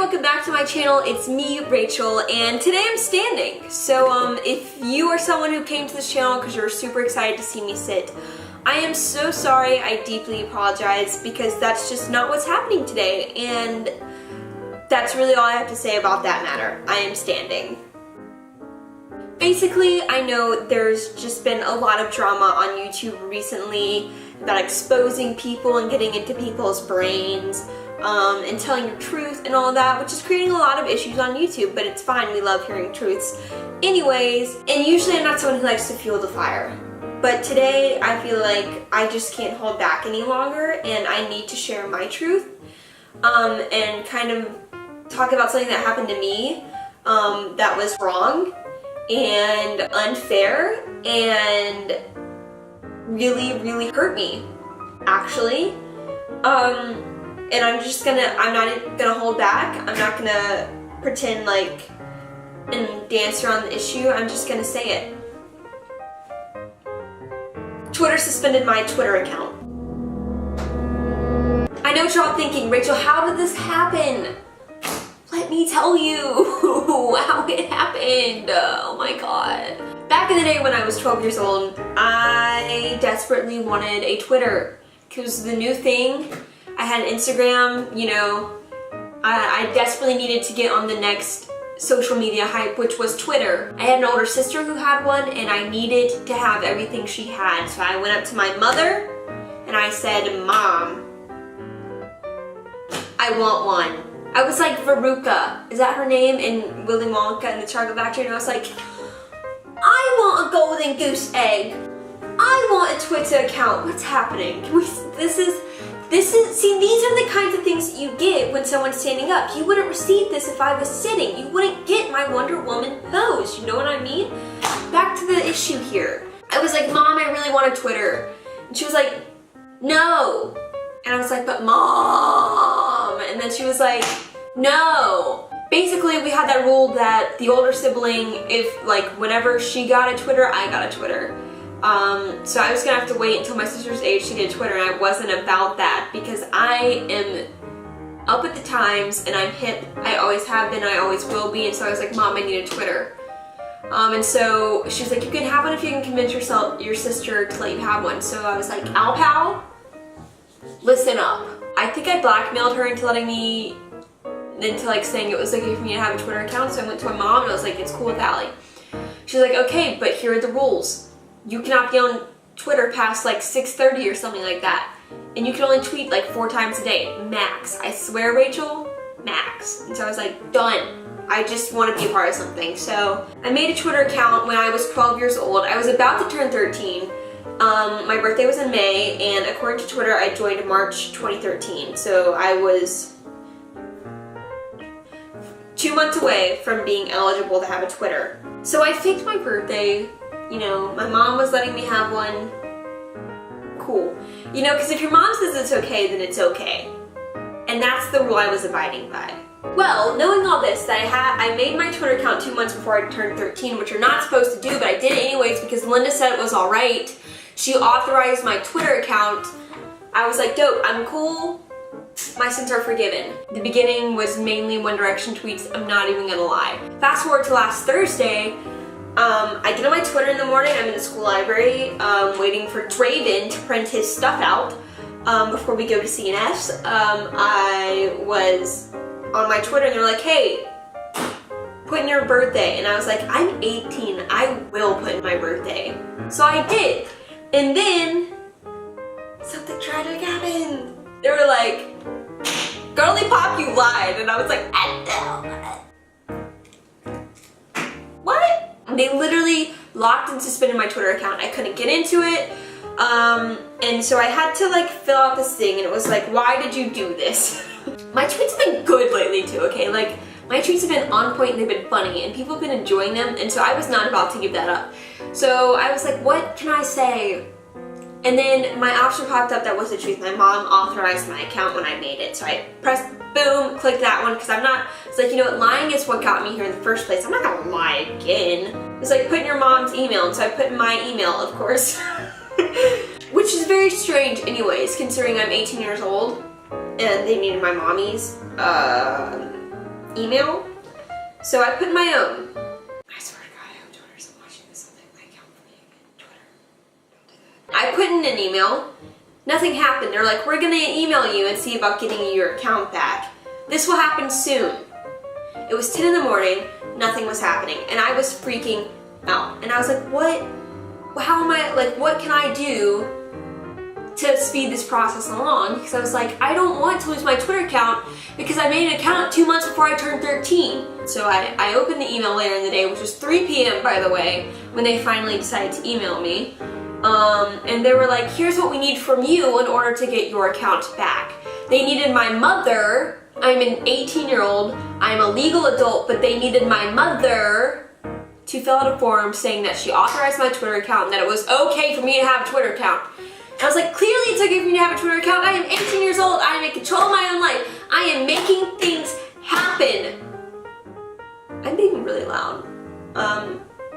welcome back to my channel. It's me, Rachel, and today I'm standing. So if you are someone who came to this channel because you're super excited to see me sit, I am so sorry. I deeply apologize because that's just not what's happening today, and that's really all I have to say about that matter. I am standing. Basically, I know there's just been a lot of drama on YouTube recently about exposing people and getting into people's brains and telling your truth and all that, which is creating a lot of issues on YouTube, but it's fine. We love hearing truths anyways, and usually I'm not someone who likes to fuel the fire. But today, I feel like I just can't hold back any longer, and I need to share my truth and kind of talk about something that happened to me that was wrong and unfair and really hurt me, actually. And I'm not gonna hold back. I'm not gonna pretend like and dance around the issue. I'm just gonna say it. Twitter suspended my Twitter account. I know what you're all thinking, Rachel, how did this happen? Let me tell you how it happened. Oh my god. Back in the day when I was 12 years old, I desperately wanted a Twitter. It was the new thing. I had Instagram, you know. I desperately needed to get on the next social media hype, which was Twitter. I had an older sister who had one, and I needed to have everything she had. So I went up to my mother, and I said, Mom, I want one. I was like Veruca, is that her name, in Willy Wonka and the Chocolate Factory, and I was like, I want a golden goose egg. I want a Twitter account. What's happening? See, these are the kinds of things that you get when someone's standing up. You wouldn't receive this if I was sitting. You wouldn't get my Wonder Woman pose, you know what I mean? Back to the issue here. I was like, Mom, I really want a Twitter. And she was like, no. And I was like, but Mom. And then she was like, no. Basically, we had that rule that the older sibling, if like whenever she got a Twitter, I got a Twitter. So I was gonna have to wait until my sister's age to get a Twitter, and I wasn't about that because I am up at the times and I'm hip. I always have been, I always will be, and so I was like, Mom, I need a Twitter. And so she was like, you can have one if you can convince your sister to let you have one. So I was like, Al pal, listen up. I think I blackmailed her into saying it was okay for me to have a Twitter account. So I went to my mom and I was like, it's cool with Allie. She's like, okay, but here are the rules. You cannot be on Twitter past like 6:30 or something like that. And you can only tweet like 4 times a day, max. I swear, Rachel, max. And so I was like, done. I just want to be a part of something. So I made a Twitter account when I was 12 years old. I was about to turn 13. My birthday was in May, and according to Twitter, I joined in March 2013. So I was 2 months away from being eligible to have a Twitter. So I faked my birthday. You know, my mom was letting me have one. Cool. You know, because if your mom says it's okay, then it's okay. And that's the rule I was abiding by. Well, knowing all this, that I made my Twitter account 2 months before I turned 13, which you're not supposed to do, but I did it anyways because Linda said it was alright. She authorized my Twitter account. I was like, dope, I'm cool. My sins are forgiven. The beginning was mainly One Direction tweets, I'm not even gonna lie. Fast forward to last Thursday, I get on my Twitter in the morning, I'm in the school library, waiting for Draven to print his stuff out before we go to CNS. I was on my Twitter and they're like, hey, put in your birthday. And I was like, I'm 18, I will put in my birthday. So I did. And then, something tragic happened. They were like, girly pop, you lied. And I was like, I know. What? They literally locked and suspended my Twitter account. I couldn't get into it. And so I had to like fill out this thing, and it was like, why did you do this? My tweets have been good lately too, okay? Like, my tweets have been on point and they've been funny and people have been enjoying them, and so I was not about to give that up. So I was like, what can I say? And then my option popped up that was the truth. My mom authorized my account when I made it. So I pressed boom, click that one, because I'm not, it's like, you know what, lying is what got me here in the first place. I'm not gonna lie again. It's like, put in your mom's email, and so I put in my email, of course. Which is very strange anyways, considering I'm 18 years old, and they needed my mommy's email. So I put in my own. I swear to God, I hope Twitter isn't watching this. I'll take my account from me again. Twitter, don't do that. I put in an email. Nothing happened. They're like, we're gonna email you and see about getting you your account back. This will happen soon. It was 10 in the morning, nothing was happening, and I was freaking out. And I was like, what? How am I, like, what can I do to speed this process along? Because I was like, I don't want to lose my Twitter account because I made an account 2 months before I turned 13. So I opened the email later in the day, which was 3 p.m. by the way, when they finally decided to email me. And they were like, here's what we need from you in order to get your account back. They needed my mother. I'm an 18-year-old. I'm a legal adult, but they needed my mother to fill out a form saying that she authorized my Twitter account and that it was okay for me to have a Twitter account. And I was like, clearly it's okay for me to have a Twitter account. I am 18 years old. I am in control of my own life. I am making things happen. I'm being really loud.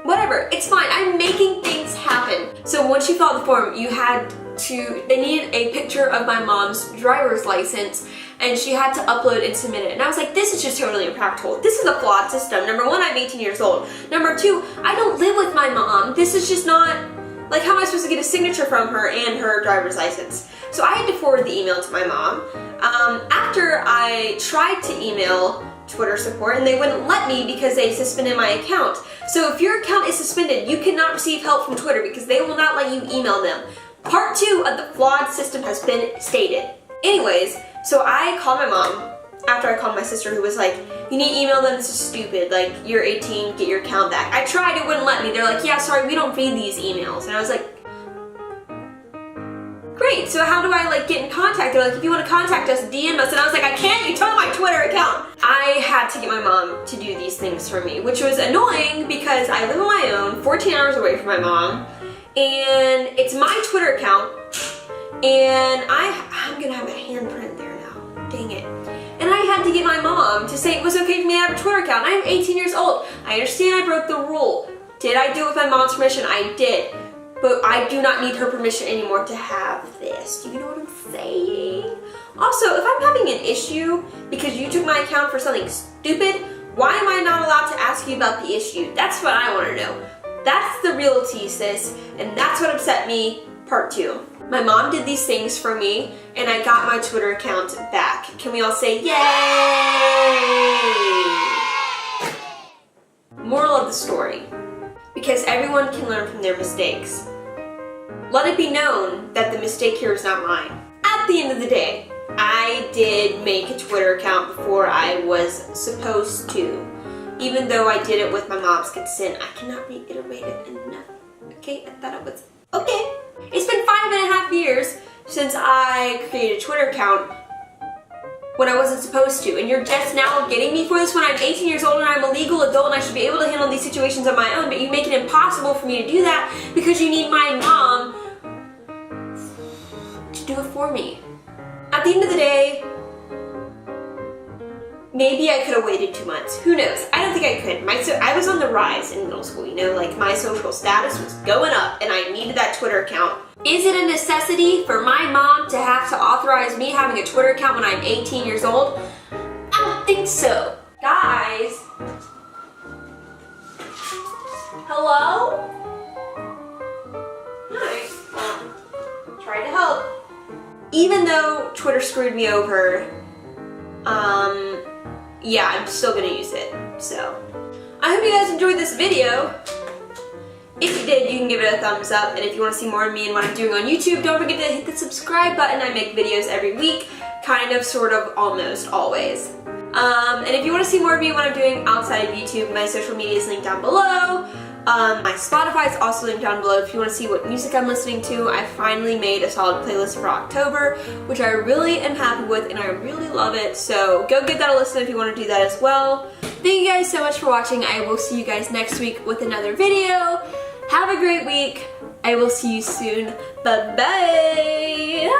Whatever, it's fine. I'm making things happen. So once you fill out the form, they needed a picture of my mom's driver's license, and she had to upload and submit it. And I was like, this is just totally impractical. This is a flawed system. Number one, I'm 18 years old. Number two, I don't live with my mom. This is just not, like, how am I supposed to get a signature from her and her driver's license? So I had to forward the email to my mom. After I tried to email Twitter support, and they wouldn't let me because they suspended my account. So if your account is suspended, you cannot receive help from Twitter because they will not let you email them. Part 2 of the flawed system has been stated. Anyways, so I called my mom after I called my sister, who was like, you need to email them, this is stupid, like, you're 18, get your account back. I tried, it wouldn't let me. They're like, yeah, sorry, we don't read these emails. And I was like, great, so how do I, like, get in contact? They're like, if you want to contact us, DM us. And I was like, I can't, you took my Twitter account. I had to get my mom to do these things for me, which was annoying because I live on my own, 14 hours away from my mom, and it's my Twitter account, and I'm gonna have a handprint there now, dang it. And I had to get my mom to say it was okay for me to have a Twitter account. I'm 18 years old. I understand I broke the rule. Did I do it with my mom's permission? I did. But I do not need her permission anymore to have this. Do you know what I'm saying? Also, if I'm having an issue because you took my account for something stupid, why am I not allowed to ask you about the issue? That's what I want to know. That's the real tea, sis, and that's what upset me, part 2. My mom did these things for me, and I got my Twitter account back. Can we all say yay? Moral of the story. Because everyone can learn from their mistakes. Let it be known that the mistake here is not mine. At the end of the day, I did make a Twitter account before I was supposed to. Even though I did it with my mom's consent. I cannot reiterate it enough. Okay, I thought it was okay. It's been 5.5 years since I created a Twitter account when I wasn't supposed to. And you're just now getting me for this when I'm 18 years old and I'm a legal adult and I should be able to handle these situations on my own, but you make it impossible for me to do that because you need my mom to do it for me. At the end of the day, maybe I could have waited 2 months. Who knows? I don't think I could. I was on the rise in middle school, you know, like my social status was going up and I needed that Twitter account. Is it a necessity for my mom to have to authorize me having a Twitter account when I'm 18 years old? I don't think so. Guys? Hello? Hi. Tried to help. Even though Twitter screwed me over, yeah, I'm still gonna use it, so. I hope you guys enjoyed this video. If you did, you can give it a thumbs up, and if you want to see more of me and what I'm doing on YouTube, don't forget to hit the subscribe button. I make videos every week, kind of, sort of, almost, always. And if you want to see more of me and what I'm doing outside of YouTube, my social media is linked down below. My Spotify is also linked down below if you want to see what music I'm listening to. I finally made a solid playlist for October, which I really am happy with and I really love it. So go give that a listen if you want to do that as well. Thank you guys so much for watching. I will see you guys next week with another video. Have a great week. I will see you soon. Bye-bye.